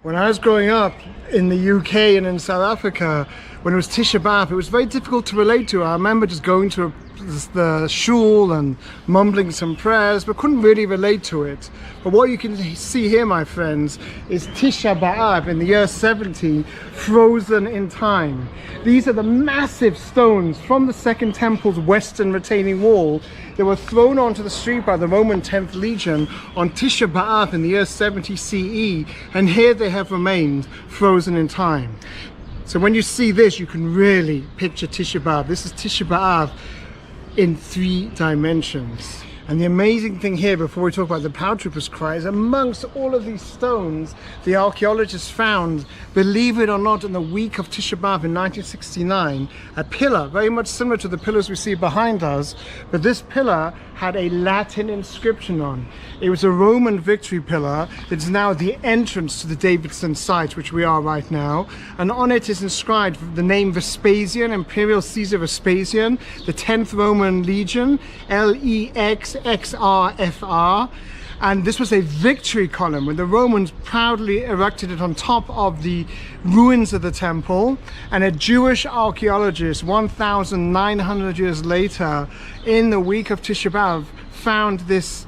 When I was growing up in the UK and in South Africa, when it was Tisha B'Av, it was very difficult to relate to. I remember just going to the shul and mumbling some prayers, but couldn't really relate to it. But what you can see here, my friends, is Tisha B'Av in the year 70, frozen in time. These are the massive stones from the Second Temple's western retaining wall. They were thrown onto the street by the Roman 10th Legion on Tisha B'Av in the year 70 CE, and here they have remained frozen in time. So when you see this, you can really picture Tisha B'Av. This is Tisha B'Av in 3 dimensions. And the amazing thing here, before we talk about the paratroopers' cry, is amongst all of these stones, the archaeologists found, believe it or not, in the week of Tisha B'Av in 1969, a pillar, very much similar to the pillars we see behind us, but this pillar had a Latin inscription on. It was a Roman victory pillar. It's now the entrance to the Davidson site, which we are right now. And on it is inscribed the name Vespasian, Imperial Caesar Vespasian, the 10th Roman Legion, LEXXRFR. And this was a victory column when the Romans proudly erected it on top of the ruins of the temple. And a Jewish archaeologist 1,900 years later, in the week of Tisha B'Av, found this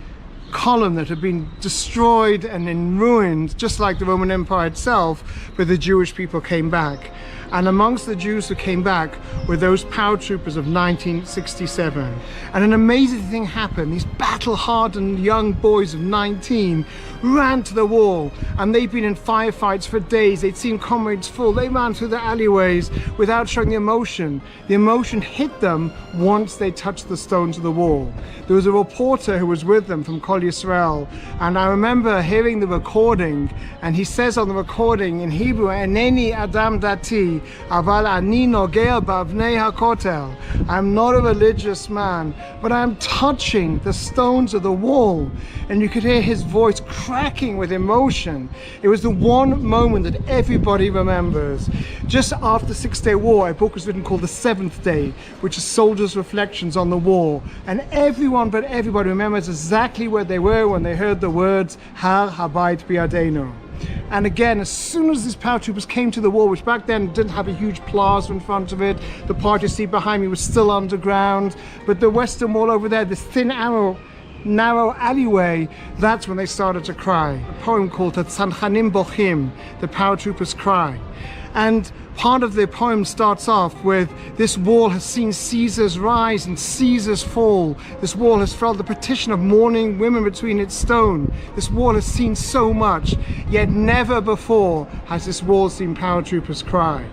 column that had been destroyed and in ruins, just like the Roman Empire itself, but the Jewish people came back. And amongst the Jews who came back were those paratroopers of 1967. And an amazing thing happened. These battle-hardened young boys of 19 ran to the wall, and they'd been in firefights for days. They'd seen comrades fall. They ran through the alleyways without showing the emotion. The emotion hit them once they touched the stones of the wall. There was a reporter who was with them from Kol Yisrael, and I remember hearing the recording, and he says on the recording in Hebrew, "Eneni Adam Dati, aval ani nogea bavnei hakotel." I'm not a religious man, but I'm touching the stones of the wall. And you could hear his voice cracking with emotion. It was the one moment that everybody remembers. Just after the 6-Day War, a book was written called The Seventh Day, which is soldiers' reflections on the war. And everyone but everybody remembers exactly where they were when they heard the words, Har Habayit Bi'adenu. And again, as soon as these paratroopers came to the wall, which back then didn't have a huge plaza in front of it, the part you see behind me was still underground, but the western wall over there, this thin narrow alleyway, that's when they started to cry. A poem called Tzanchanim Bochim, the paratroopers cry. And part of the poem starts off with, this wall has seen Caesars rise and Caesars fall. This wall has felt the petition of mourning women between its stone. This wall has seen so much, yet never before has this wall seen paratroopers cry.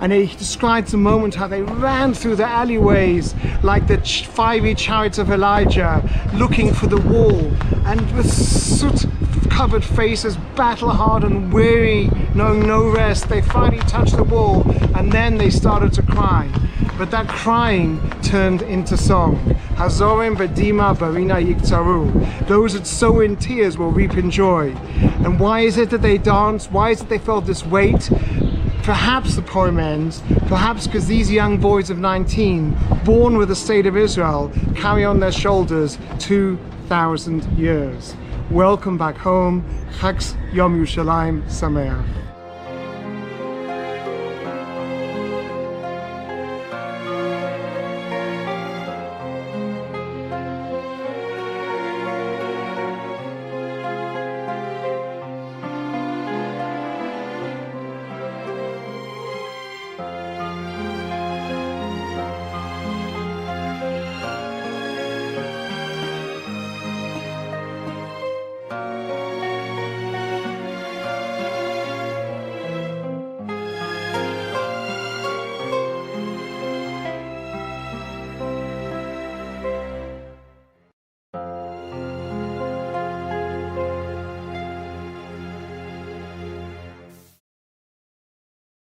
And he describes the moment how they ran through the alleyways like the fiery chariots of Elijah, looking for the wall, and with soot-covered faces, battle-hardened, weary, knowing no rest, they finally touched the wall, and then they started to cry. But that crying turned into song. Hazorim Bedima Barina Yiktsaru. Those that sow in tears will reap in joy. And why is it that they danced? Why is it they felt this weight? Perhaps the poem ends, perhaps because these young boys of 19, born with the state of Israel, carry on their shoulders 2,000 years. Welcome back home. Chag Yom Yerushalayim Sameach.